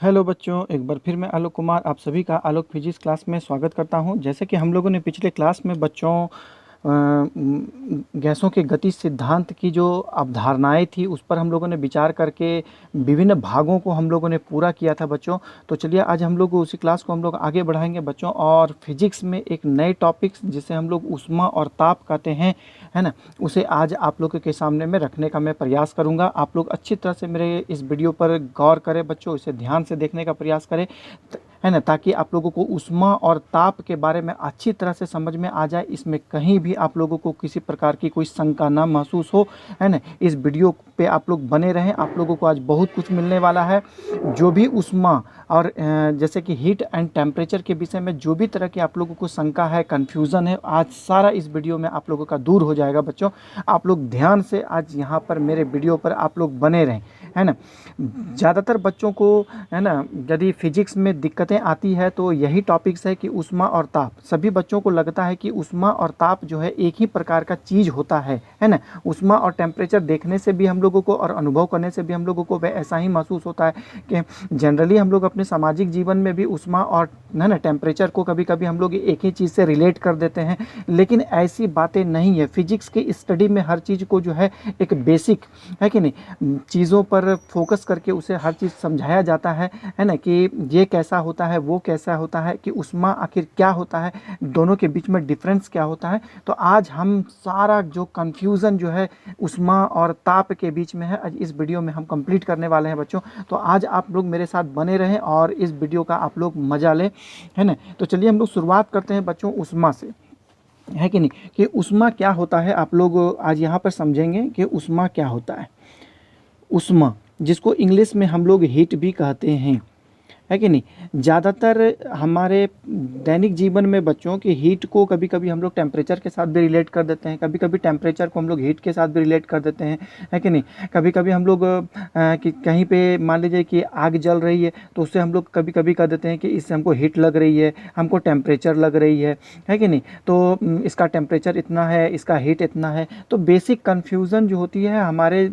Hello बच्चों, एक बार फिर मैं आलोक कुमार आप सभी का आलोक फिजिक्स क्लास में स्वागत करता हूं। जैसे कि हम लोगों ने पिछले क्लास में बच्चों गैसों के गति सिद्धांत की जो अवधारणाएं थी उस पर हम लोगों ने विचार करके विभिन्न भागों को हम लोगों ने पूरा किया था बच्चों। तो चलिए आज हम लोग उसी क्लास को हम लोग आगे बढ़ाएंगे बच्चों, और फिजिक्स में एक नए टॉपिक्स जिसे हम लोग ऊष्मा और ताप कहते हैं, है ना, उसे आज आप लोगों के सामने में रखने का मैं प्रयास करूंगा। आप लोग अच्छी तरह से मेरे इस वीडियो पर गौर करें बच्चों, इसे ध्यान से देखने का प्रयास करें, है ना, ताकि आप लोगों को ऊष्मा और ताप के बारे में अच्छी तरह से समझ में आ जाए। इसमें कहीं भी आप लोगों को किसी प्रकार की कोई शंका ना महसूस हो, है ना। इस वीडियो पे आप लोग बने रहें, आप लोगों को आज बहुत कुछ मिलने वाला है। जो भी ऊष्मा और जैसे कि हीट एंड टेम्परेचर के विषय में जो भी तरह की आप लोगों को शंका है, कन्फ्यूज़न है, आज सारा इस वीडियो में आप लोगों का दूर हो जाएगा बच्चों। आप लोग ध्यान से आज यहाँ पर मेरे वीडियो पर आप लोग बने रहें, है ना। ज़्यादातर बच्चों को, है ना, यदि फिजिक्स में दिक्कतें आती है तो यही टॉपिक्स है कि ऊष्मा और ताप। सभी बच्चों को लगता है कि ऊष्मा और ताप जो है एक ही प्रकार का चीज़ होता है ना। ऊष्मा और टेम्परेचर देखने से भी हम लोगों को और अनुभव करने से भी हम लोगों को वह ऐसा ही महसूस होता है कि जनरली हम लोग अपने सामाजिक जीवन में भी ऊष्मा और, है ना, टेम्परेचर को कभी कभी हम लोग एक ही चीज़ से रिलेट कर देते हैं, लेकिन ऐसी बातें नहीं है। फिजिक्स की स्टडी में हर चीज़ को जो है एक बेसिक, है कि नहीं, चीज़ों पर फोकस करके उसे हर चीज़ समझाया जाता है ना, कि ये कैसा होता है, वो कैसा होता है, कि ऊष्मा आखिर क्या होता है, दोनों के बीच में डिफरेंस क्या होता है। तो आज हम सारा जो कन्फ्यूज़न जो है ऊष्मा और ताप के बीच में है, आज इस वीडियो में हम कंप्लीट करने वाले हैं बच्चों। तो आज आप लोग मेरे साथ बने रहें और इस वीडियो का आप लोग मज़ा लें, है ना। तो चलिए हम लोग शुरुआत करते हैं बच्चों ऊष्मा से, है कि नहीं, कि ऊष्मा क्या होता है। आप लोग आज यहाँ पर समझेंगे कि ऊष्मा क्या होता है। ऊष्मा, जिसको इंग्लिश में हम लोग हीट भी कहते हैं, है कि नहीं। ज़्यादातर हमारे दैनिक जीवन में बच्चों की हीट को कभी कभी हम लोग टेम्परेचर के साथ भी रिलेट कर देते हैं, कभी कभी टेम्परेचर को हम लोग हीट के साथ भी रिलेट कर देते हैं, है कि नहीं। कभी कभी हम लोग कि कहीं पे मान लीजिए कि आग जल रही है तो उससे हम लोग कभी कभी कह देते हैं कि इससे हमको हीट लग रही है, हमको टेम्परेचर लग रही है कि नहीं। तो इसका टेम्परेचर इतना है, इसका हीट इतना है। तो बेसिक कन्फ्यूज़न जो होती है हमारे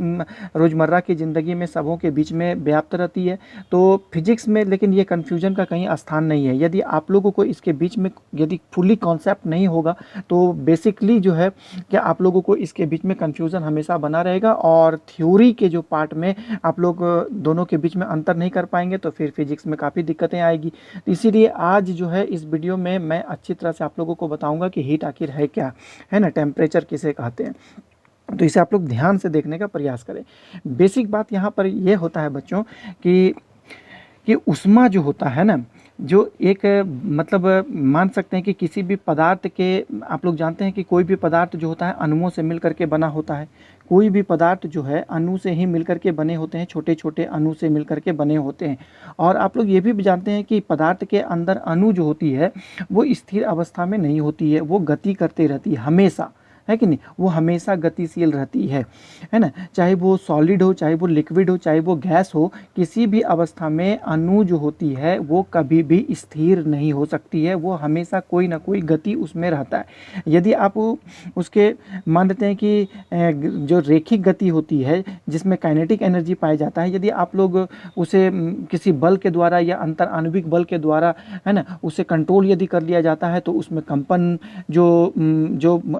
रोज़मर्रा की ज़िंदगी में सबों के बीच में व्याप्त रहती है। तो फिजिक्स में लेकिन ये कन्फ्यूजन का कहीं स्थान नहीं है। यदि आप लोगों को इसके बीच में यदि फुली कॉन्सेप्ट नहीं होगा तो बेसिकली जो है कि आप लोगों को इसके बीच में कन्फ्यूजन हमेशा बना रहेगा, और थ्योरी के जो पार्ट में आप लोग दोनों के बीच में अंतर नहीं कर पाएंगे तो फिर फिजिक्स में काफ़ी दिक्कतें आएगी। तो इसीलिए आज जो है इस वीडियो में मैं अच्छी तरह से आप लोगों को बताऊंगा कि हीट आखिर है क्या, है ना, टेम्परेचर किसे कहते हैं। तो इसे आप लोग ध्यान से देखने का प्रयास करें। बेसिक बात यहाँ पर यह होता है बच्चों कि ऊष्मा जो होता है ना, जो एक मतलब मान सकते हैं कि किसी भी पदार्थ के, आप लोग जानते हैं कि कोई भी पदार्थ जो होता है अणुओं से मिलकर के बना होता है। कोई भी पदार्थ जो है अणु से ही मिलकर के बने होते हैं, छोटे छोटे अणु से मिलकर के बने होते हैं। और आप लोग ये भी जानते हैं कि पदार्थ के अंदर अणु जो होती है वो स्थिर अवस्था में नहीं होती है, वो गति करते रहती है हमेशा, है कि नहीं। वो हमेशा गतिशील रहती है ना। चाहे वो सॉलिड हो, चाहे वो लिक्विड हो, चाहे वो गैस हो, किसी भी अवस्था में अणु जो होती है वो कभी भी स्थिर नहीं हो सकती है, वो हमेशा कोई ना कोई गति उसमें रहता है। यदि आप उसके मान लेते हैं कि जो रेखिक गति होती है जिसमें काइनेटिक एनर्जी पाया जाता है, यदि आप लोग उसे किसी बल के द्वारा या अंतर आणविक बल के द्वारा, है ना, उसे कंट्रोल यदि कर लिया जाता है तो उसमें कंपन जो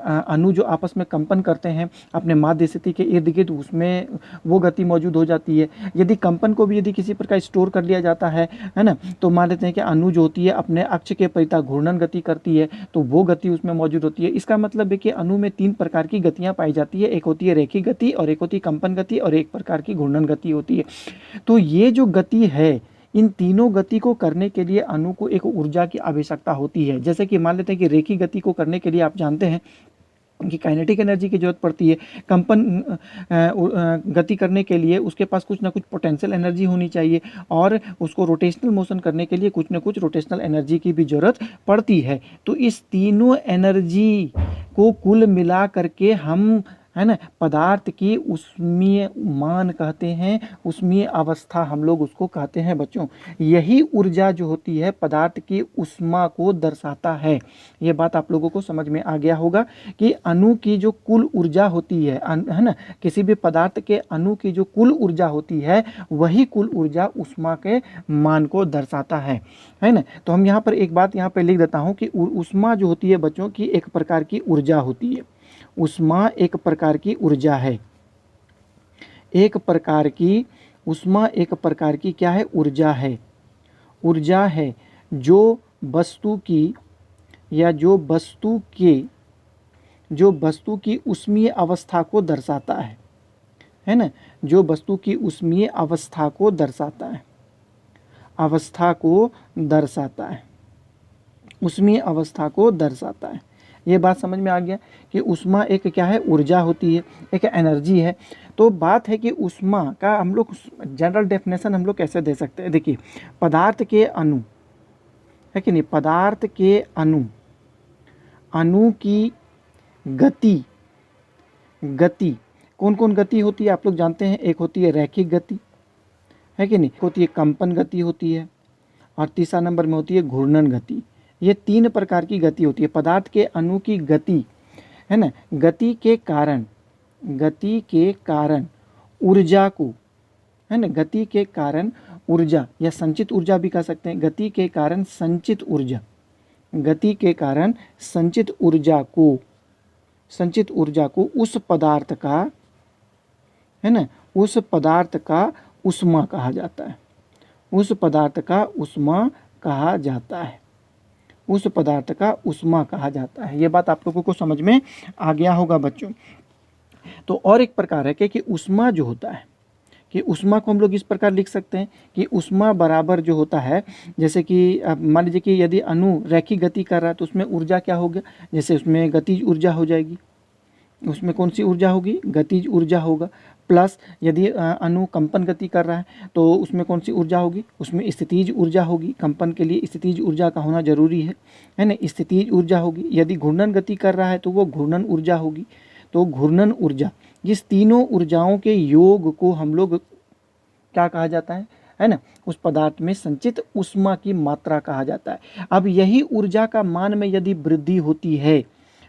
अणु जो आपस में कंपन करते हैं अपने माध्य स्थिति के इर्द गिर्द, उसमें वो गति मौजूद हो जाती है। यदि कंपन को भी यदि किसी प्रकार स्टोर कर लिया जाता है ना, तो मान लेते हैं कि अणु जो होती है अपने अक्ष के परितः घूर्णन गति करती है, तो वो गति उसमें मौजूद होती है। इसका मतलब है कि अणु में 3 प्रकार की गतियां पाई जाती है, एक होती है रेखिक गति, और एक होती है कंपन गति, और एक प्रकार की घूर्णन गति होती है। तो ये जो गति है, इन तीनों गति को करने के लिए अणु को एक ऊर्जा की आवश्यकता होती है। जैसे कि मान लेते हैं कि रेखिक गति को करने के लिए आप जानते हैं कि काइनेटिक एनर्जी की जरूरत पड़ती है। कंपन गति करने के लिए उसके पास कुछ ना कुछ पोटेंशियल एनर्जी होनी चाहिए, और उसको रोटेशनल मोशन करने के लिए कुछ ना कुछ रोटेशनल एनर्जी की भी जरूरत पड़ती है। तो इस तीनों एनर्जी को कुल मिला करके हम है ना, पदार्थ की उष्मीय मान कहते हैं, उष्मीय अवस्था हम लोग उसको कहते हैं बच्चों। यही ऊर्जा जो होती है पदार्थ की ऊष्मा को दर्शाता है। ये बात आप लोगों को समझ में आ गया होगा कि अणु की जो कुल ऊर्जा होती है ना, किसी भी पदार्थ के अणु की जो कुल ऊर्जा होती है वही कुल ऊर्जा ऊष्मा के मान को दर्शाता है ना। तो हम यहाँ पर एक बात यहाँ पर लिख देता हूँ कि ऊष्मा जो होती है बच्चों की एक प्रकार की ऊर्जा होती है। ऊष्मा एक प्रकार की ऊर्जा है, एक प्रकार की ऊष्मा एक प्रकार की क्या है, ऊर्जा है। ऊर्जा है जो वस्तु की या जो वस्तु की ऊष्मीय अवस्था को दर्शाता है ना, जो वस्तु की ऊष्मीय अवस्था को दर्शाता है, अवस्था को दर्शाता है, ऊष्मीय अवस्था को दर्शाता है। ये बात समझ में आ गया कि ऊष्मा एक क्या है, ऊर्जा होती है, एक एनर्जी है। तो बात है कि ऊष्मा का हम लोग जनरल डेफिनेशन हम लोग कैसे दे सकते हैं। देखिए, पदार्थ के अणु है कि नहीं, पदार्थ के अणु की गति कौन कौन गति होती है आप लोग जानते हैं। एक होती है रैखिक गति, है कि नहीं, होती है कंपन गति होती है, और तीसरा नंबर में होती है घूर्णन गति। ये 3 प्रकार की गति होती है। पदार्थ के अणु की गति है ना, गति के कारण ऊर्जा को, है ना, गति के कारण ऊर्जा या संचित ऊर्जा भी कह सकते हैं। गति के कारण संचित ऊर्जा, गति के कारण संचित ऊर्जा को उस पदार्थ का, है ना, उस पदार्थ का ऊष्मा कहा जाता है। उस पदार्थ का ऊष्मा कहा जाता है, उस पदार्थ का ऊष्मा कहा जाता है। ये बात आप लोगों को समझ में आ गया होगा बच्चों। तो और एक प्रकार है कि ऊष्मा जो होता है, कि ऊष्मा को हम लोग इस प्रकार लिख सकते हैं कि ऊष्मा बराबर जो होता है, जैसे कि मान लीजिए कि यदि अणु रैखिक गति कर रहा है तो उसमें ऊर्जा क्या हो गया, जैसे उसमें गतिज ऊर्जा हो जाएगी। उसमें कौन सी ऊर्जा होगी, गतिज ऊर्जा होगा। प्लस यदि अणु कंपन गति कर रहा है तो उसमें कौन सी ऊर्जा होगी, उसमें स्थितिज ऊर्जा होगी। कंपन के लिए स्थितिज ऊर्जा का होना जरूरी है ना, स्थितिज ऊर्जा होगी। यदि घूर्णन गति कर रहा है तो वो घूर्णन ऊर्जा होगी। तो घूर्णन ऊर्जा, जिस तीनों ऊर्जाओं के योग को हम लोग क्या कहा जाता है ना, उस पदार्थ में संचित ऊष्मा की मात्रा कहा जाता है। अब यही ऊर्जा का मान में यदि वृद्धि होती है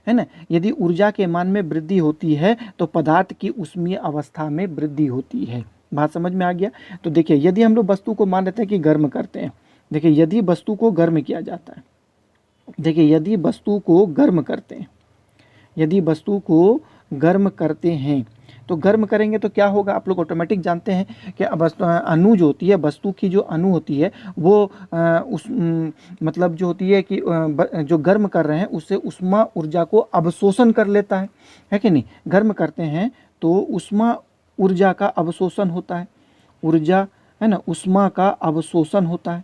ना, यदि ऊर्जा के मान में वृद्धि होती है तो पदार्थ की ऊष्मीय अवस्था में वृद्धि होती है। बात समझ में आ गया। तो देखिए, यदि हम लोग वस्तु को मान लेते हैं कि गर्म करते हैं, देखिए यदि वस्तु को गर्म किया जाता है, देखिए यदि वस्तु को गर्म करते हैं, यदि वस्तु को गर्म करते हैं तो गर्म करेंगे तो क्या होगा, आप लोग ऑटोमेटिक जानते हैं कि अणु जो होती है, वस्तु की जो अणु होती है वो उस मतलब जो होती है कि जो गर्म कर रहे हैं उससे ऊष्मा ऊर्जा को अवशोषण कर लेता है कि नहीं। गर्म करते हैं तो ऊष्मा ऊर्जा का अवशोषण होता है, ऊर्जा है ना, ऊष्मा का अवशोषण होता है,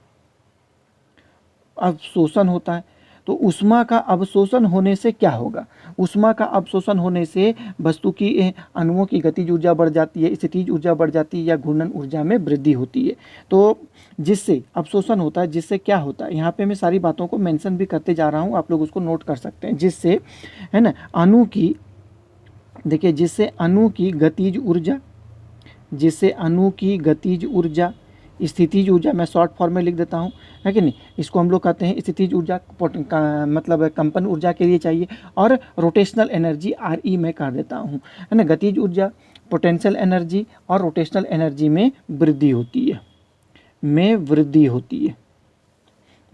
अवशोषण होता है। तो ऊष्मा का अवशोषण होने से क्या होगा, ऊष्मा का अवशोषण होने से वस्तु की अणुओं की गतिज ऊर्जा बढ़ जाती है, स्थितिज ऊर्जा बढ़ जाती है या घूर्णन ऊर्जा में वृद्धि होती है। तो जिससे अवशोषण होता है, जिससे क्या होता है, यहाँ पे मैं सारी बातों को मेंशन भी करते जा रहा हूँ, आप लोग उसको नोट कर सकते हैं। जिससे है ना अणु की, देखिए जिससे अणु की गतिज ऊर्जा, जिससे अणु की गतिज ऊर्जा, स्थितिज ऊर्जा मैं शॉर्ट फॉर्म में लिख देता हूँ, है कि नहीं, इसको हम लोग कहते हैं स्थितिज ऊर्जा, मतलब कंपन ऊर्जा के लिए चाहिए। और रोटेशनल एनर्जी RE में कर देता हूँ, है ना। गतिज ऊर्जा, पोटेंशियल एनर्जी और रोटेशनल एनर्जी में वृद्धि होती है, में वृद्धि होती है,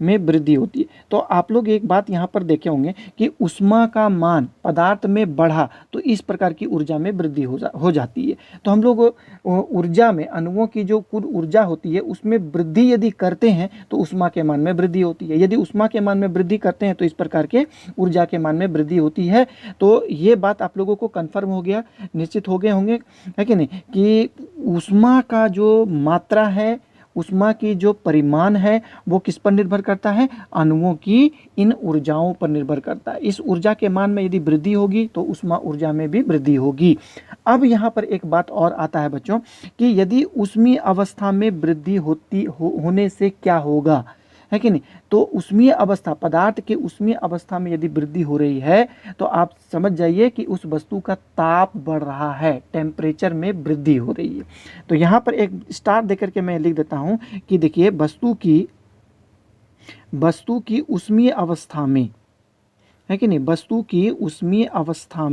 में वृद्धि होती है। तो आप लोग एक बात यहाँ पर देखे होंगे कि ऊष्मा का मान पदार्थ में बढ़ा तो इस प्रकार की ऊर्जा में वृद्धि हो जाती है। तो हम लोग ऊर्जा में, अणुओं की जो कुल ऊर्जा होती है उसमें वृद्धि यदि करते हैं तो ऊष्मा के मान में वृद्धि होती है। यदि ऊष्मा के मान में वृद्धि करते हैं तो इस प्रकार के ऊर्जा के मान में वृद्धि होती है। तो ये बात आप लोगों को कन्फर्म हो गया, निश्चित हो गए होंगे, है कि नहीं, कि ऊष्मा का जो मात्रा है, ऊष्मा की जो परिमाण है वो किस पर निर्भर करता है, अणुओं की इन ऊर्जाओं पर निर्भर करता है। इस ऊर्जा के मान में यदि वृद्धि होगी तो ऊष्मा ऊर्जा में भी वृद्धि होगी। अब यहाँ पर एक बात और आता है बच्चों कि यदि ऊष्मीय अवस्था में वृद्धि होने से क्या होगा, है कि नहीं। तो उष्मीय अवस्था, पदार्थ के उष्मीय अवस्था में यदि वृद्धि हो रही है तो आप समझ जाइए कि उस वस्तु का ताप बढ़ रहा है, टेम्परेचर में वृद्धि हो रही है। तो यहाँ पर एक स्टार देकर के मैं लिख देता हूँ कि देखिए वस्तु की उष्मीय अवस्था में, है कि नहीं, वस्तु की उष्मीय अवस्था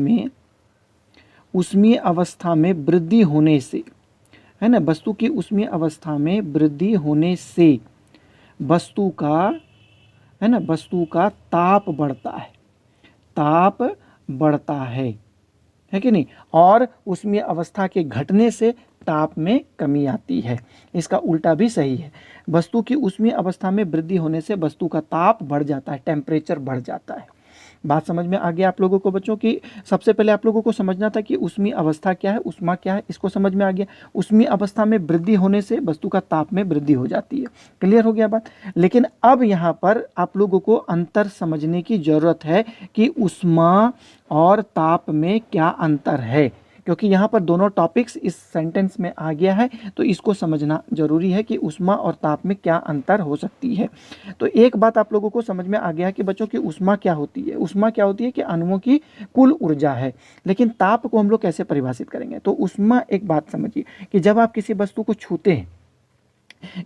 में वृद्धि होने से, है ना, वस्तु की उष्मीय अवस्था में वृद्धि होने से वस्तु का, है ना, वस्तु का ताप बढ़ता है, ताप बढ़ता है कि नहीं। और उष्मीय अवस्था के घटने से ताप में कमी आती है। इसका उल्टा भी सही है, वस्तु की उष्मीय अवस्था में वृद्धि होने से वस्तु का ताप बढ़ जाता है, टेम्परेचर बढ़ जाता है। बात समझ में आ गया आप लोगों को बच्चों की। सबसे पहले आप लोगों को समझना था कि उष्मीय अवस्था क्या है, उष्मा क्या है, इसको समझ में आ गया। उष्मीय अवस्था में वृद्धि होने से वस्तु का ताप में वृद्धि हो जाती है, क्लियर हो गया बात। लेकिन अब यहाँ पर आप लोगों को अंतर समझने की जरूरत है कि उष्मा और ताप में क्या अंतर है, क्योंकि यहाँ पर दोनों टॉपिक्स इस सेंटेंस में आ गया है, तो इसको समझना जरूरी है कि उष्मा और ताप में क्या अंतर हो सकती है। तो एक बात आप लोगों को समझ में आ गया कि बच्चों की उष्मा क्या होती है। उष्मा क्या होती है कि अणुओं की कुल ऊर्जा है। लेकिन ताप को हम लोग कैसे परिभाषित करेंगे। तो उष्मा, एक बात समझिए कि जब आप किसी वस्तु को छूते हैं,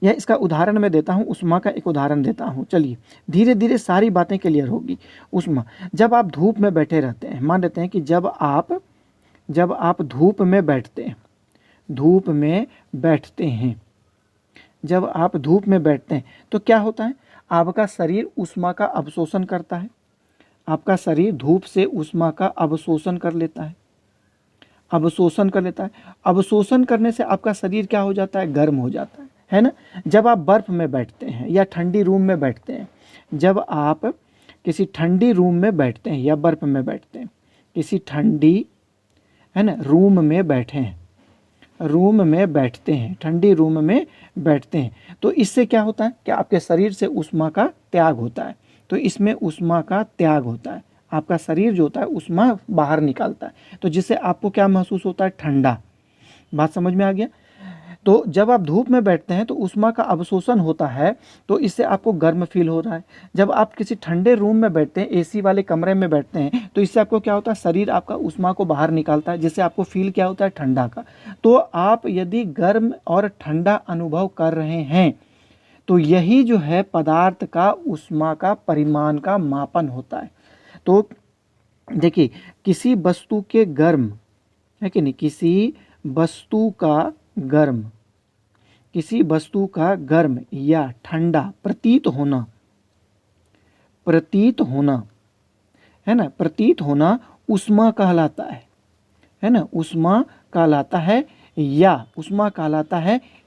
या इसका उदाहरण मैं देता हूं, उष्मा का एक उदाहरण देता हूं, चलिए धीरे धीरे सारी बातें क्लियर होगी। उष्मा, जब आप धूप में बैठे रहते हैं, मान लेते हैं कि जब आप धूप में बैठते हैं, जब आप धूप में बैठते हैं तो क्या होता है, आपका शरीर उष्मा का अवशोषण करता है, आपका शरीर धूप से उष्मा का अवशोषण कर लेता है, अवशोषण करने से आपका शरीर क्या हो जाता है, गर्म हो जाता है ना। जब आप बर्फ में बैठते हैं या ठंडी रूम में बैठते हैं, जब आप किसी ठंडी रूम में बैठते हैं या बर्फ में बैठते हैं, किसी ठंडी, है ना, रूम में बैठते हैं, ठंडी रूम में बैठते हैं, तो इससे क्या होता है कि आपके शरीर से उष्मा का त्याग होता है। तो इसमें उष्मा का त्याग होता है, आपका शरीर जो होता है उष्मा बाहर निकालता है, तो जिससे आपको क्या महसूस होता है, ठंडा। बात समझ में आ गया। तो जब आप धूप में बैठते हैं तो उष्मा का अवशोषण होता है, तो इससे आपको गर्म फील हो रहा है। जब आप किसी ठंडे रूम में बैठते हैं, एसी वाले कमरे में बैठते हैं, तो इससे आपको क्या होता है, शरीर आपका उष्मा को बाहर निकालता है, जिससे आपको फील क्या होता है, ठंडा का। तो आप यदि गर्म और ठंडा अनुभव कर रहे हैं तो यही जो है पदार्थ का उष्मा का परिमाण का मापन होता है। तो देखिए, किसी वस्तु के गर्म, है कि नहीं, किसी वस्तु का गर्म या ठंडा प्रतीत होना, है ना, प्रतीत होना उष्मा कहलाता है ना, उष्मा कहलाता है,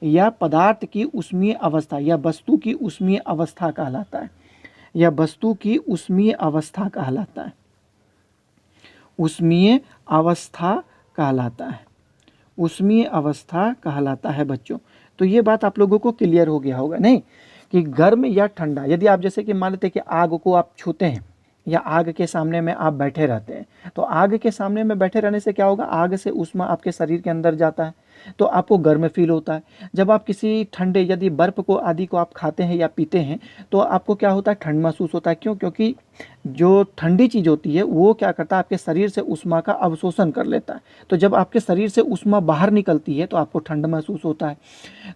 या पदार्थ की उष्मीय अवस्था या वस्तु की उष्मीय अवस्था कहलाता है, उष्मीय अवस्था कहलाता है बच्चों। तो ये बात आप लोगों को क्लियर हो गया होगा नहीं, कि गर्म या ठंडा, यदि आप जैसे कि मान लेते हैं कि आग को आप छूते हैं या आग के सामने में आप बैठे रहते हैं, तो आग के सामने में बैठे रहने से क्या होगा, आग से उष्मा आपके शरीर के अंदर जाता है, तो आपको गर्म फील होता है। जब आप किसी ठंडे, यदि बर्फ़ को आदि को आप खाते हैं या पीते हैं, तो आपको क्या होता है, ठंड महसूस होता है। क्यों? क्योंकि जो ठंडी चीज़ होती है वो क्या करता है, आपके शरीर से उष्मा का अवशोषण कर लेता है। तो जब आपके शरीर से उष्मा बाहर निकलती है तो आपको ठंड महसूस होता है।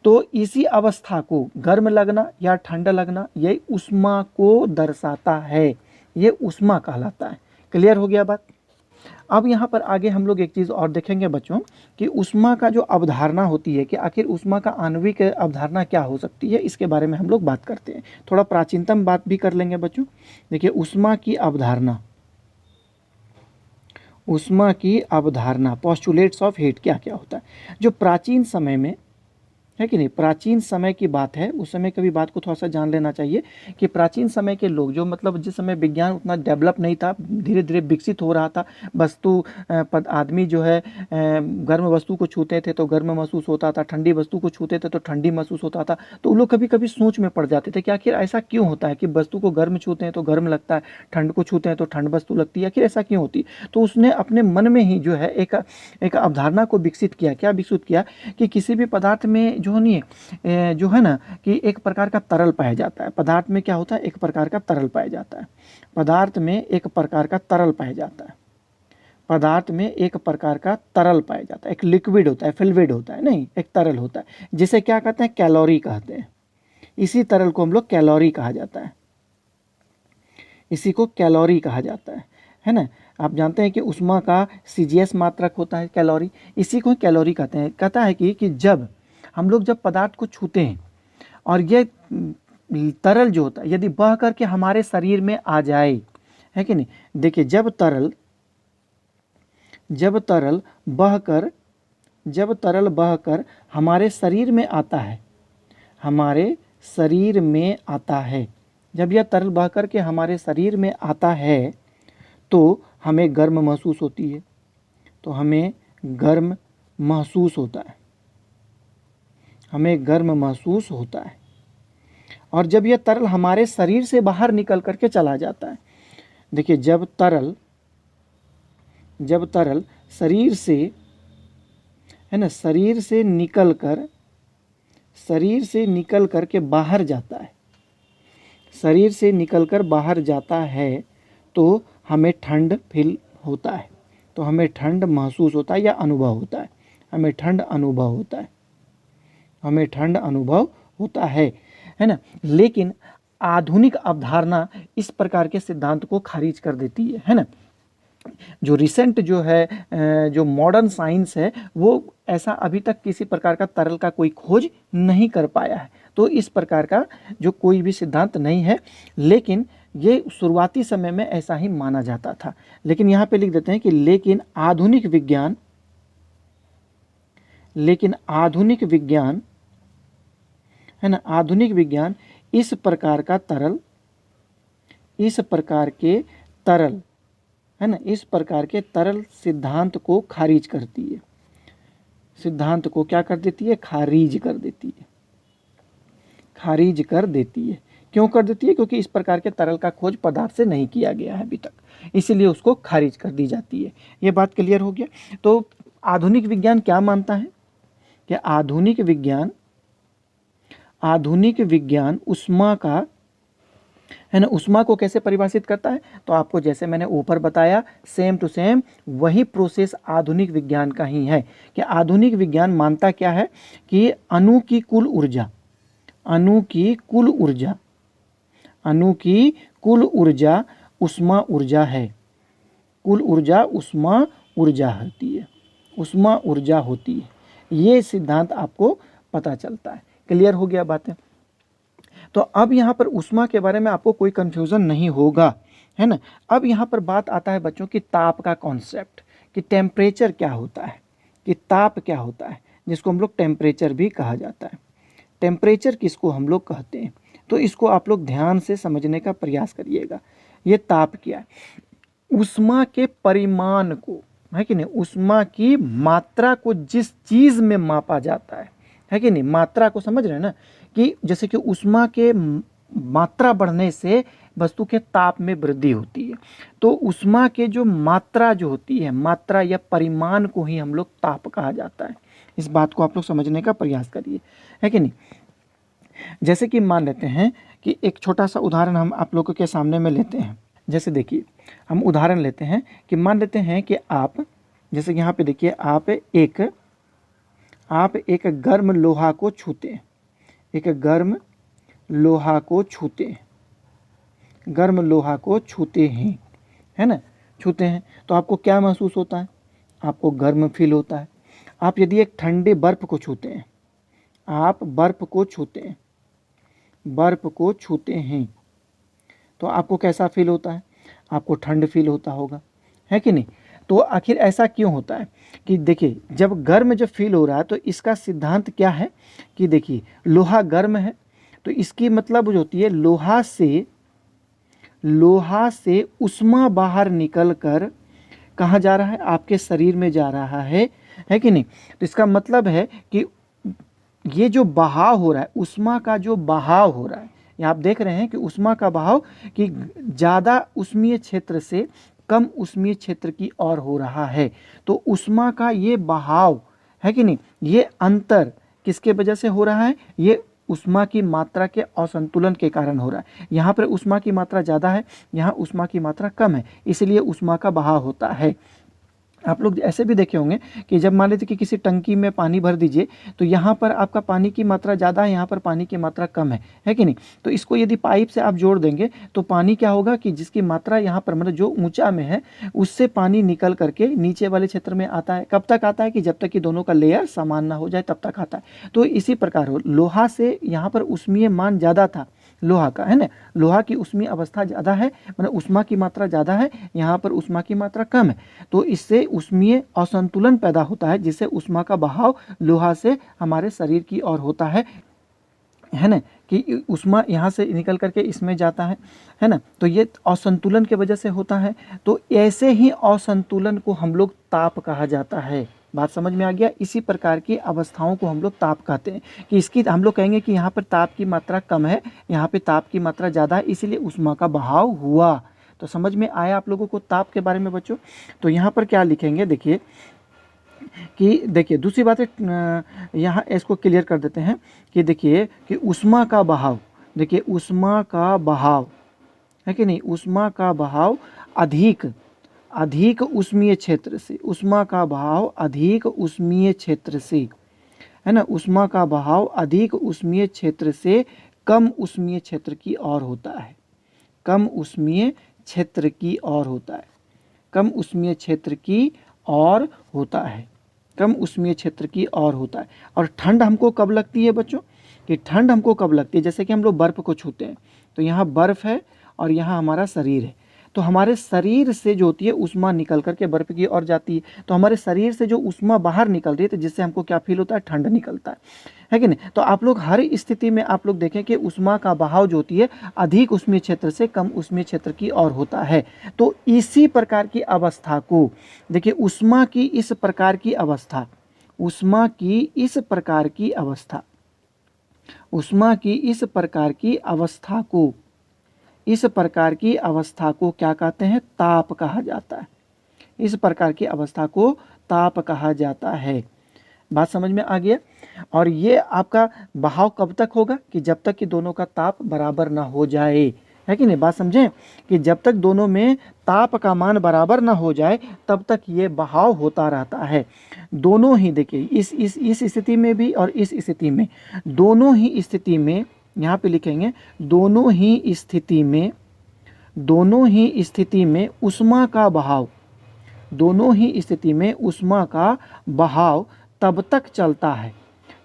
तो इसी अवस्था को गर्म लगना या ठंडा लगना, ये उष्मा को दर्शाता है, ये उष्मा कहलाता है। क्लियर हो गया बात। अब यहाँ पर आगे हम लोग एक चीज़ और देखेंगे बच्चों, कि उष्मा का जो अवधारणा होती है, कि आखिर उष्मा का आणविक अवधारणा क्या हो सकती है, इसके बारे में हम लोग बात करते हैं। थोड़ा प्राचीनतम बात भी कर लेंगे बच्चों। देखिए, उष्मा की अवधारणा, पोस्टुलेट्स ऑफ हीट क्या क्या होता है। जो प्राचीन समय में, है कि नहीं, प्राचीन समय की बात है, उस समय की बात को थोड़ा सा जान लेना चाहिए कि प्राचीन समय के लोग, जो मतलब जिस समय विज्ञान उतना डेवलप नहीं था, धीरे धीरे विकसित हो रहा था, आदमी जो है गर्म वस्तु को छूते थे तो गर्म महसूस होता था, ठंडी वस्तु को छूते थे तो ठंडी महसूस होता था। तो वो लोग कभी कभी सोच में पड़ जाते थे कि आखिर ऐसा क्यों होता है कि वस्तु को गर्म छूते हैं तो गर्म लगता है, ठंड को छूते हैं तो ठंड वस्तु लगती है, आखिर ऐसा क्यों होती है। तो उसने अपने मन में ही जो है एक अवधारणा को विकसित किया। क्या विकसित किया कि किसी भी पदार्थ में जो नहीं है जो है ना कि एक प्रकार का तरल पाया जाता है। पदार्थ में क्या होता है, एक प्रकार का तरल पाया जाता है। पदार्थ में एक प्रकार का तरल पाया जाता है। पदार्थ में एक प्रकार का तरल पाया जाता है। एक लिक्विड होता है, फ्लूइड होता है, नहीं एक तरल होता है, जिसे क्या कहते हैं, कैलोरी कहते हैं। इसी तरल को हम लोग कैलोरी कहा जाता है, इसी को कैलोरी कहा जाता है ना। आप जानते हैं कि उष्मा का CGS मात्रक होता है कैलोरी, इसी को कैलोरी कहते हैं। कहता है कि जब हम लोग जब पदार्थ को छूते हैं और ये तरल जो होता है यदि बह करके हमारे शरीर में आ जाए, है कि नहीं। देखिए जब तरल बहकर हमारे शरीर में आता है, हमारे शरीर में आता है, जब यह तरल बह करके हमारे शरीर में आता है तो हमें गर्म महसूस होती है, तो हमें गर्म महसूस होता है, हमें गर्म महसूस होता है। और जब यह तरल हमारे शरीर से बाहर निकल करके चला जाता है, देखिए जब तरल शरीर से, है ना, शरीर से निकल कर के बाहर जाता है, शरीर से निकल कर बाहर जाता है तो हमें ठंड फील होता है, तो हमें ठंड महसूस होता है या अनुभव होता है, हमें ठंड अनुभव होता है, हमें ठंड अनुभव होता है ना। लेकिन आधुनिक अवधारणा इस प्रकार के सिद्धांत को खारिज कर देती है ना। जो रिसेंट जो है जो मॉडर्न साइंस है वो ऐसा अभी तक किसी प्रकार का तरल का कोई खोज नहीं कर पाया है, तो इस प्रकार का जो कोई भी सिद्धांत नहीं है। लेकिन ये शुरुआती समय में ऐसा ही माना जाता था। लेकिन यहाँ पे लिख देते हैं कि लेकिन आधुनिक विज्ञान है ना, आधुनिक विज्ञान इस प्रकार के तरल है ना, इस प्रकार के तरल सिद्धांत को खारिज करती है, सिद्धांत को क्या कर देती है, खारिज कर देती है, खारिज कर देती है। क्यों कर देती है, क्योंकि इस प्रकार के तरल का खोज पदार्थ से नहीं किया गया है अभी तक, इसीलिए उसको खारिज कर दी जाती है। ये बात क्लियर हो गया। तो आधुनिक विज्ञान क्या मानता है कि आधुनिक विज्ञान उष्मा का, है ना, उष्मा को कैसे परिभाषित करता है। तो आपको जैसे मैंने ऊपर बताया सेम टू सेम वही प्रोसेस आधुनिक विज्ञान का ही है कि आधुनिक विज्ञान मानता क्या है कि अणु की कुल ऊर्जा उष्मा ऊर्जा है, कुल ऊर्जा उष्मा ऊर्जा होती है, उष्मा ऊर्जा होती है। ये सिद्धांत आपको पता चलता है। क्लियर हो गया बातें। तो अब यहाँ पर उष्मा के बारे में आपको कोई कंफ्यूजन नहीं होगा, है ना। अब यहाँ पर बात आता है बच्चों की ताप का कॉन्सेप्ट, कि टेम्परेचर क्या होता है, कि ताप क्या होता है, जिसको हम लोग टेम्परेचर भी कहा जाता है। टेम्परेचर किसको हम लोग कहते हैं, तो इसको आप लोग ध्यान से समझने का प्रयास करिएगा। ये ताप क्या है, उष्मा के परिमाण को, है कि नहीं, उष्मा की मात्रा को जिस चीज़ में मापा जाता है कि नहीं, मात्रा को समझ रहे हैं ना, कि जैसे कि उष्मा के मात्रा बढ़ने से वस्तु के ताप में वृद्धि होती है। तो उष्मा के जो मात्रा जो होती है, मात्रा या परिमाण को ही हम लोग ताप कहा जाता है। इस बात को आप लोग समझने का प्रयास करिए, है कि नहीं। जैसे कि मान लेते हैं कि एक छोटा सा उदाहरण हम आप लोगों के सामने में लेते हैं। जैसे देखिए हम उदाहरण लेते हैं कि मान लेते हैं कि आप, जैसे यहाँ पे देखिए, आप एक गर्म लोहा को छूते हैं, एक गर्म लोहा को छूते हैं, गर्म लोहा को छूते हैं, है ना, छूते हैं तो आपको क्या महसूस होता है, आपको गर्म फील होता है। आप यदि एक ठंडे बर्फ़ को छूते हैं, आप बर्फ़ को छूते हैं, बर्फ़ को छूते हैं तो आपको कैसा फील होता है, आपको ठंड फील होता होगा, है कि नहीं। तो आखिर ऐसा क्यों होता है कि देखिए जब गर्म जब फील हो रहा है तो इसका सिद्धांत क्या है कि देखिए लोहा गर्म है तो इसकी मतलब जो होती है लोहा से उष्मा बाहर निकल कर कहाँ जा रहा है, आपके शरीर में जा रहा है कि नहीं। तो इसका मतलब है कि ये जो बहाव हो रहा है, उष्मा का जो बहाव हो रहा है, ये आप देख रहे हैं कि उष्मा का बहाव कि ज़्यादा उष्मीय क्षेत्र से कम उष्मीय क्षेत्र की ओर हो रहा है। तो उष्मा का ये बहाव, है कि नहीं, ये अंतर किसके वजह से हो रहा है? ये ऊष्मा की मात्रा के असंतुलन के कारण हो रहा है। यहाँ पर ऊष्मा की मात्रा ज़्यादा है, यहाँ ऊष्मा की मात्रा कम है, इसलिए ऊष्मा का बहाव होता है। आप लोग ऐसे भी देखे होंगे कि जब मान लीजिए कि किसी टंकी में पानी भर दीजिए तो यहाँ पर आपका पानी की मात्रा ज़्यादा है, यहाँ पर पानी की मात्रा कम है कि नहीं? तो इसको यदि पाइप से आप जोड़ देंगे तो पानी क्या होगा कि जिसकी मात्रा यहाँ पर मतलब जो ऊंचा में है उससे पानी निकल करके नीचे वाले क्षेत्र में आता है। कब तक आता है? कि जब तक कि दोनों का लेयर समान ना हो जाए तब तक आता है। तो इसी प्रकार हो, लोहा से यहाँ पर ऊष्मीय मान ज़्यादा था लोहा का, है ना, लोहा की ऊष्मीय अवस्था ज़्यादा है, मतलब ऊष्मा की मात्रा ज़्यादा है, यहाँ पर ऊष्मा की मात्रा कम है। तो इससे ऊष्मीय असंतुलन पैदा होता है, जिससे ऊष्मा का बहाव लोहा से हमारे शरीर की ओर होता है ना, कि ऊष्मा यहाँ से निकल करके इसमें जाता है ना। तो ये असंतुलन की वजह से होता है। तो ऐसे ही असंतुलन को हम लोग ताप कहा जाता है। बात समझ में आ गया? इसी प्रकार की अवस्थाओं को हम लोग ताप कहते हैं। कि इसकी हम लोग कहेंगे कि यहाँ पर ताप की मात्रा कम है, यहाँ पे ताप की मात्रा ज़्यादा है, इसीलिए ऊष्मा का बहाव हुआ। तो समझ में आया आप लोगों को ताप के बारे में बच्चों? तो यहाँ पर क्या लिखेंगे, देखिए कि देखिए दूसरी बात है, यहाँ इसको क्लियर कर देते हैं कि देखिए कि ऊष्मा का बहाव, देखिए ऊष्मा का बहाव है कि नहीं, ऊष्मा का बहाव अधिक ऊष्मीय क्षेत्र से, ऊष्मा का बहाव अधिक ऊष्मीय क्षेत्र से, है ना, ऊष्मा का बहाव अधिक ऊष्मीय क्षेत्र से कम ऊष्मीय क्षेत्र की ओर होता है, कम ऊष्मीय क्षेत्र की ओर होता है, कम ऊष्मीय क्षेत्र की ओर होता है, कम ऊष्मीय क्षेत्र की ओर होता है। और ठंड हमको कब लगती है बच्चों? कि ठंड हमको कब लगती है? जैसे कि हम लोग बर्फ़ को छूते हैं तो यहाँ बर्फ़ है और यहाँ हमारा शरीर है, तो हमारे शरीर से जो होती है ऊष्मा निकल करके बर्फ़ की ओर जाती है। तो हमारे शरीर से जो ऊष्मा बाहर निकल रही है तो जिससे हमको क्या फील होता है? ठंड निकलता है कि नहीं? तो आप लोग हर स्थिति में आप लोग देखें कि ऊष्मा का बहाव जो होती है अधिक ऊष्मीय क्षेत्र से कम ऊष्मीय क्षेत्र की ओर होता है। तो इसी प्रकार की अवस्था को देखिए, ऊष्मा की इस प्रकार की अवस्था, ऊष्मा की इस प्रकार की अवस्था, ऊष्मा की इस प्रकार की अवस्था को, इस प्रकार की अवस्था को क्या कहते हैं? ताप कहा जाता है। इस प्रकार की अवस्था को ताप कहा जाता है। बात समझ में आ गया? और ये आपका बहाव कब तक होगा? कि जब तक कि दोनों का ताप बराबर ना हो जाए, है कि नहीं? बात समझें कि जब तक दोनों में ताप का मान बराबर ना हो जाए तब तक ये बहाव होता रहता है। दोनों ही देखिए, इस स्थिति में भी और इस स्थिति में, दोनों ही स्थिति में, यहाँ पे लिखेंगे दोनों ही स्थिति में, दोनों ही स्थिति में ऊष्मा का बहाव, दोनों ही स्थिति में ऊष्मा का बहाव तब तक चलता है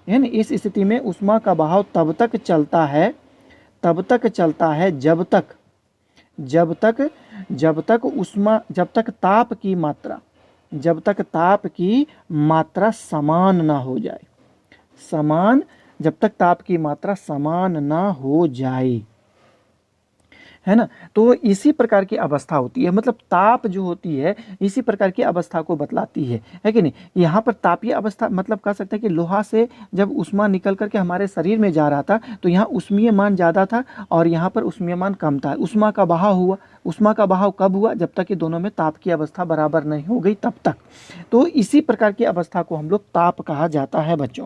ना। इस स्थिति में ऊष्मा का बहाव तब तक चलता है, तब तक चलता है जब तक ऊष्मा, जब तक ताप की मात्रा, जब तक ताप की मात्रा समान ना हो जाए, समान, जब तक ताप की मात्रा समान ना हो जाए, है ना। तो इसी प्रकार की अवस्था होती है, मतलब ताप जो होती है इसी प्रकार की अवस्था को बतलाती है कि नहीं? यहाँ पर तापीय अवस्था मतलब कह सकते हैं कि लोहा से जब ऊष्मा निकल करके हमारे शरीर में जा रहा था तो यहाँ ऊष्मीय मान ज़्यादा था और यहाँ पर ऊष्मीय मान कम था, ऊष्मा का बहाव हुआ। ऊष्मा का बहाव कब हुआ? जब तक कि दोनों में ताप की अवस्था बराबर नहीं हो गई तब तक। तो इसी प्रकार की अवस्था को हम लोग ताप कहा जाता है बच्चों।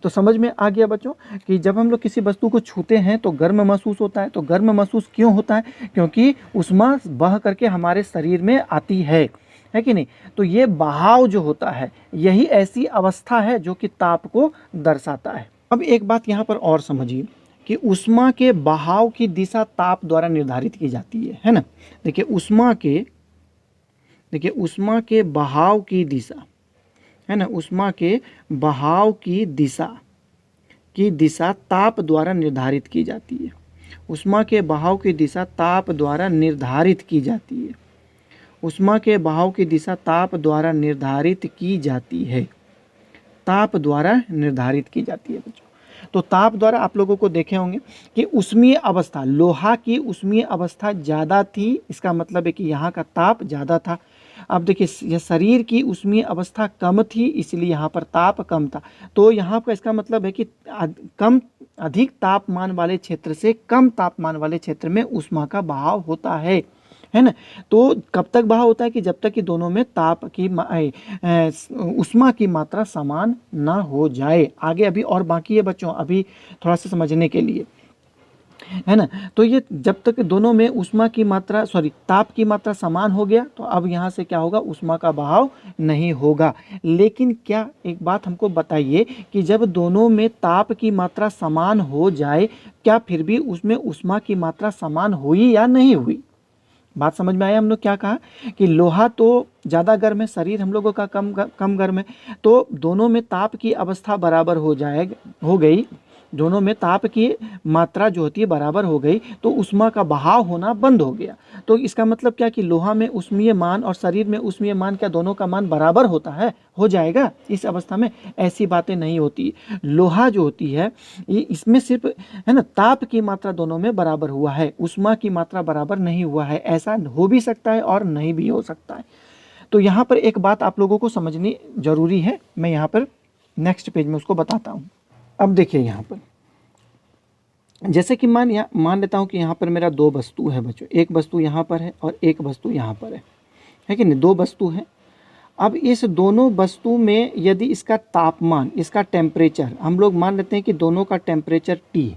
तो समझ में आ गया बच्चों कि जब हम लोग किसी वस्तु को छूते हैं तो गर्म महसूस होता है। तो गर्म महसूस क्यों होता है? क्योंकि ऊष्मा बह करके हमारे शरीर में आती है कि नहीं? तो ये बहाव जो होता है यही ऐसी अवस्था है जो कि ताप को दर्शाता है। अब एक बात यहाँ पर और समझिए कि ऊष्मा के बहाव की दिशा ताप द्वारा निर्धारित की जाती है ना। देखिए ऊष्मा के बहाव की दिशा, है ना, ऊष्मा के बहाव की दिशा ताप द्वारा निर्धारित की जाती है। ऊष्मा के बहाव की दिशा ताप द्वारा निर्धारित की जाती है। ऊष्मा के बहाव की दिशा ताप द्वारा निर्धारित की जाती है, ताप द्वारा निर्धारित की जाती है बच्चों। तो ताप द्वारा आप लोगों को देखे होंगे कि ऊष्मीय अवस्था, लोहा की ऊष्मीय अवस्था ज़्यादा थी, इसका मतलब है कि यहाँ का ताप ज़्यादा था। अब देखिए यह शरीर की ऊष्मीय अवस्था कम थी इसलिए यहाँ पर ताप कम था। तो यहाँ पर इसका मतलब है कि अधिक तापमान वाले क्षेत्र से कम तापमान वाले क्षेत्र में ऊष्मा का बहाव होता है। है ना। तो कब तक बहाव होता है कि जब तक कि दोनों में ताप की उष्मा की मात्रा समान ना हो जाए। आगे अभी और बाकी है बच्चों, अभी थोड़ा सा समझने के लिए, है ना। तो ये जब तक दोनों में उष्मा की मात्रा ताप की मात्रा समान हो गया, तो अब यहाँ से क्या होगा, उष्मा का बहाव नहीं होगा। लेकिन क्या, एक बात हमको बताइए कि जब दोनों में ताप की मात्रा समान हो जाए, क्या फिर भी उसमें उष्मा की मात्रा समान हुई या नहीं हुई? बात समझ में आया? हम लोग क्या कहा कि लोहा तो ज़्यादा गर्म है, शरीर हम लोगों का कम गर्म है, तो दोनों में ताप की अवस्था बराबर हो गई, दोनों में ताप की मात्रा जो होती है बराबर हो गई, तो उष्मा का बहाव होना बंद हो गया। तो इसका मतलब क्या कि लोहा में उष्मीय मान और शरीर में उष्मीय मान, क्या दोनों का मान बराबर होता है? हो जाएगा इस अवस्था में? ऐसी बातें नहीं होती। लोहा जो होती है ये, इसमें सिर्फ, है ना, ताप की मात्रा दोनों में बराबर हुआ है, उष्मा की मात्रा बराबर नहीं हुआ है। ऐसा हो भी सकता है और नहीं भी हो सकता है। तो यहाँ पर एक बात आप लोगों को समझनी जरूरी है, मैं यहाँ पर नेक्स्ट पेज में उसको बताता हूँ। अब देखिए यहाँ पर, जैसे कि मान लेता हूँ कि यहाँ पर मेरा दो वस्तु है बच्चों, एक वस्तु यहाँ पर है और एक वस्तु यहाँ पर है कि नहीं, दो वस्तु है। अब इस दोनों वस्तु में यदि इसका तापमान, इसका टेम्परेचर, हम लोग मान लेते हैं कि दोनों का टेम्परेचर T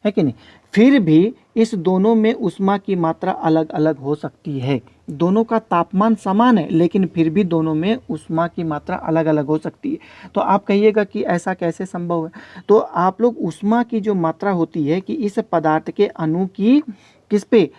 है कि नहीं, फिर भी इस दोनों में उष्मा की मात्रा अलग अलग हो सकती है। दोनों का तापमान समान है, लेकिन फिर भी दोनों में उष्मा की मात्रा अलग अलग हो सकती है। तो आप कहिएगा कि ऐसा कैसे संभव है? तो आप लोग उष्मा की जो मात्रा होती है कि इस पदार्थ के अणु की किस पे,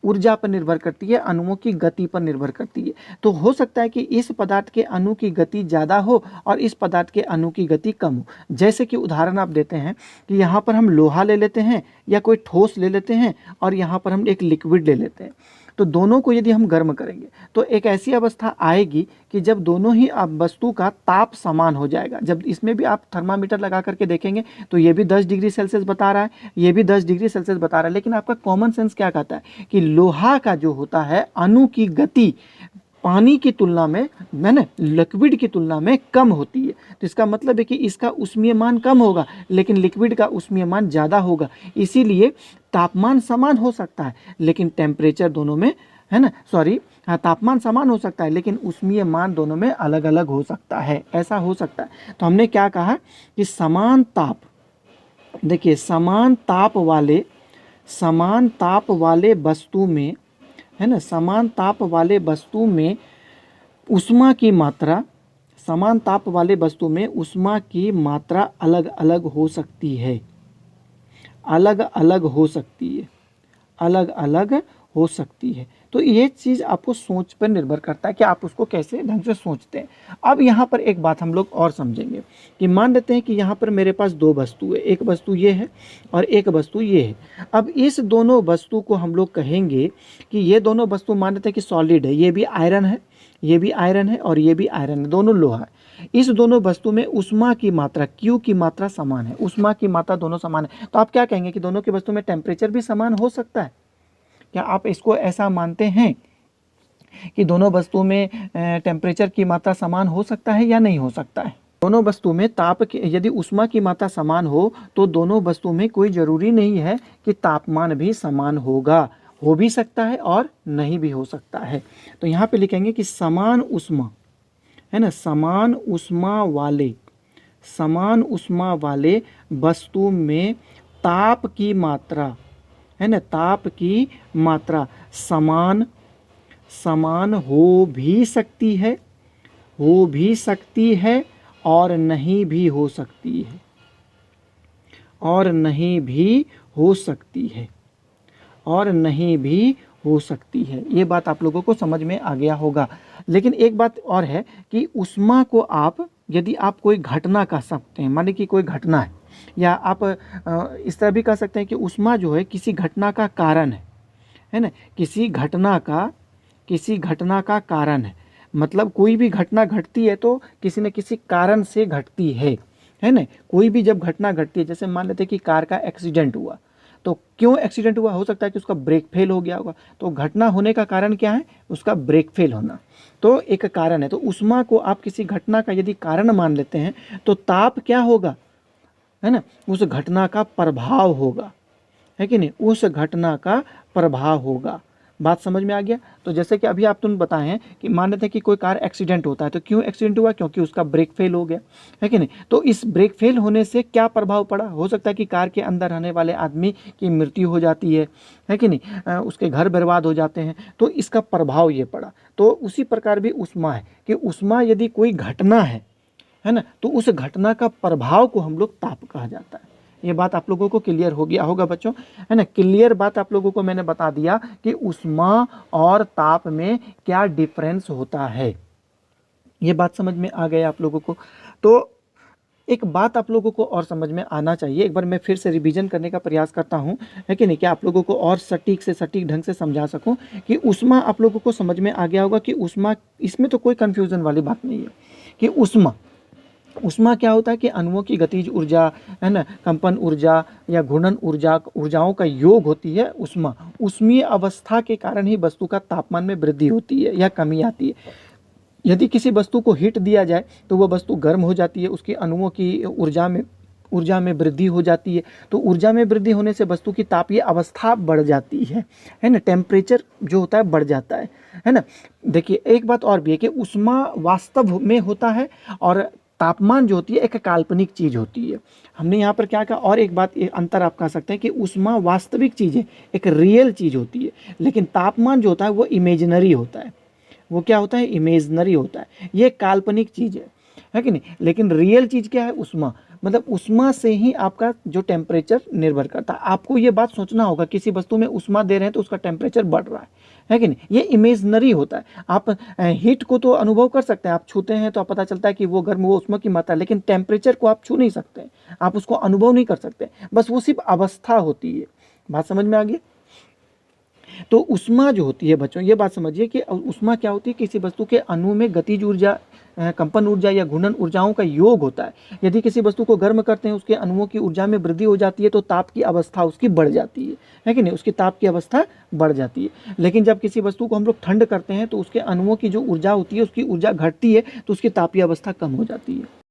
ऊर्जा पर निर्भर करती है, अणुओं की गति पर निर्भर करती है। तो हो सकता है कि इस पदार्थ के अणु की गति ज़्यादा हो और इस पदार्थ के अणु की गति कम हो। जैसे कि उदाहरण आप देते हैं कि यहाँ पर हम लोहा ले लेते हैं या कोई ठोस ले लेते हैं और यहाँ पर हम एक लिक्विड ले लेते हैं। तो दोनों को यदि हम गर्म करेंगे तो एक ऐसी अवस्था आएगी कि जब दोनों ही वस्तु का ताप समान हो जाएगा। जब इसमें भी आप थर्मामीटर लगा करके देखेंगे तो ये भी 10 डिग्री सेल्सियस बता रहा है, ये भी 10 डिग्री सेल्सियस बता रहा है, लेकिन आपका कॉमन सेंस क्या कहता है कि लोहा का जो होता है अणु की गति पानी की तुलना में, मैंने लिक्विड की तुलना में कम होती है। तो इसका मतलब है कि इसका उष्मीय मान कम होगा, लेकिन लिक्विड का उष्मीय मान ज़्यादा होगा। इसीलिए तापमान समान हो सकता है लेकिन टेम्परेचर दोनों में, है ना, तापमान समान हो सकता है लेकिन उष्मीय मान दोनों में अलग अलग हो सकता है। ऐसा हो सकता है। तो हमने क्या कहा कि समान ताप, देखिए समान ताप वाले वस्तु में, है ना, समान ताप वाले वस्तु में उष्मा की मात्रा, समान ताप वाले वस्तु में उष्मा की मात्रा अलग अलग हो सकती है, अलग अलग हो सकती है, अलग अलग हो सकती है। तो ये चीज़ आपको सोच पर निर्भर करता है कि आप उसको कैसे ढंग से सोचते हैं। अब यहाँ पर एक बात हम लोग और समझेंगे कि मान लेते हैं कि यहाँ पर मेरे पास दो वस्तु है, एक वस्तु ये है और एक वस्तु ये है। अब इस दोनों वस्तु को हम लोग कहेंगे कि ये दोनों वस्तु मान लेते हैं कि सॉलिड है, ये भी आयरन है, ये भी आयरन है और ये भी आयरन है, दोनों लोहा है। इस दोनों वस्तु में उष्मा की मात्रा, Q की मात्रा समान है, उष्मा की मात्रा दोनों समान है। तो आप क्या कहेंगे कि दोनों की वस्तु में टेम्परेचर भी समान हो सकता है? क्या आप इसको ऐसा मानते हैं कि दोनों वस्तुओं में टेम्परेचर की मात्रा समान हो सकता है या नहीं हो सकता है? दोनों वस्तु में ताप की, यदि उष्मा की मात्रा समान हो तो दोनों वस्तु में कोई ज़रूरी नहीं है कि तापमान भी समान होगा, हो भी सकता है और नहीं भी हो सकता है। तो यहाँ पे लिखेंगे कि समान उष्मा, है ना, समान उष्मा वाले वस्तु में ताप की मात्रा, है ना, ताप की मात्रा समान हो भी सकती है और नहीं भी हो सकती है, और नहीं भी हो सकती है, और नहीं भी हो सकती है। ये बात आप लोगों को समझ में आ गया होगा। लेकिन एक बात और है कि उष्मा को आप, यदि आप कोई घटना कह सकते हैं, माने कि कोई घटना है, या आप इस तरह भी कह सकते हैं कि उष्मा जो है किसी घटना का कारण है ना, किसी घटना का कारण है। मतलब कोई भी घटना घटती है तो किसी न किसी कारण से घटती है ना। कोई भी जब घटना घटती है, जैसे मान लेते हैं कि कार का एक्सीडेंट हुआ, तो क्यों एक्सीडेंट हुआ? हो सकता है कि उसका ब्रेक फेल हो गया होगा। तो घटना होने का कारण क्या है? उसका ब्रेक फेल होना, तो एक कारण है। तो उष्मा को आप किसी घटना का यदि कारण मान लेते हैं तो ताप क्या होगा, है ना, उस घटना का प्रभाव होगा, है कि नहीं, उस घटना का प्रभाव होगा। बात समझ में आ गया। तो जैसे कि अभी आप तुम बताए हैं कि मान लेते हैं कि कोई कार एक्सीडेंट होता है, तो क्यों एक्सीडेंट हुआ? क्योंकि उसका ब्रेक फेल हो गया, है कि नहीं। तो इस ब्रेक फेल होने से क्या प्रभाव पड़ा? हो सकता है कि कार के अंदर रहने वाले आदमी की मृत्यु हो जाती है कि नहीं, उसके घर बर्बाद हो जाते हैं। तो इसका प्रभाव ये पड़ा। तो उसी प्रकार भी ऊष्मा है कि ऊष्मा यदि कोई घटना है ना, तो उस घटना का प्रभाव को हम लोग ताप कहा जाता है। ये बात आप लोगों को क्लियर हो गया होगा बच्चों, है ना। क्लियर बात आप लोगों को मैंने बता दिया कि ऊष्मा और ताप में क्या डिफरेंस होता है। ये बात समझ में आ गया आप लोगों को। तो एक बात आप लोगों को और समझ में आना चाहिए, एक बार मैं फिर से रिवीजन करने का प्रयास करता हूँ, है कि नहीं, कि आप लोगों को और सटीक से सटीक ढंग से समझा सकूं कि ऊष्मा आप लोगों को समझ में आ गया होगा कि ऊष्मा, इसमें तो कोई कंफ्यूजन वाली बात नहीं है कि ऊष्मा ऊष्मा क्या होता है कि अणुओं की गतिज ऊर्जा, है ना, कंपन ऊर्जा या घूर्णन ऊर्जाओं का योग होती है ऊष्मा। ऊष्मीय अवस्था के कारण ही वस्तु का तापमान में वृद्धि होती है या कमी आती है। यदि किसी वस्तु को हीट दिया जाए तो वह वस्तु गर्म हो जाती है, उसके अणुओं की ऊर्जा में वृद्धि हो जाती है। तो ऊर्जा में वृद्धि होने से वस्तु की तापीय अवस्था बढ़ जाती है ना, टेम्परेचर जो होता है बढ़ जाता है ना। देखिए एक बात और भी है कि ऊष्मा वास्तव में होता है और तापमान जो होती है एक काल्पनिक चीज़ होती है। हमने यहाँ पर क्या कहा, और एक बात अंतर आप कह सकते हैं कि ऊष्मा वास्तविक चीज़ है, एक रियल चीज़ होती है, लेकिन तापमान जो होता है वो इमेजिनरी होता है। वो क्या होता है? इमेजनरी होता है, ये काल्पनिक चीज़ है कि नहीं। लेकिन रियल चीज़ क्या है? ऊष्मा। मतलब ऊष्मा से ही आपका जो टेम्परेचर निर्भर करता है। आपको ये बात सोचना होगा, किसी वस्तु में ऊष्मा दे रहे हैं तो उसका टेम्परेचर बढ़ रहा है कि नहीं। ये इमेजनरी होता है। आप हीट को तो अनुभव कर सकते हैं, आप छूते हैं तो आप पता चलता है कि वो गर्म, वो ऊष्मा की मात्रा, लेकिन टेम्परेचर को आप छू नहीं सकते, आप उसको अनुभव नहीं कर सकते, बस वो सिर्फ अवस्था होती है। बात समझ में आ गई। तो ऊष्मा जो होती है बच्चों, ये बात समझिए कि ऊष्मा क्या होती है? किसी वस्तु के अणु में गतिज ऊर्जा, कंपन ऊर्जा या घूर्णन ऊर्जाओं का योग होता है। यदि किसी वस्तु को गर्म करते हैं, उसके अणुओं की ऊर्जा में वृद्धि हो जाती है तो ताप की अवस्था उसकी बढ़ जाती है कि नहीं, उसकी ताप की अवस्था बढ़ जाती है। लेकिन जब किसी वस्तु को हम लोग ठंड करते हैं तो उसके अणुओं की जो ऊर्जा होती है उसकी ऊर्जा घटती है तो उसकी तापीय अवस्था कम हो जाती है।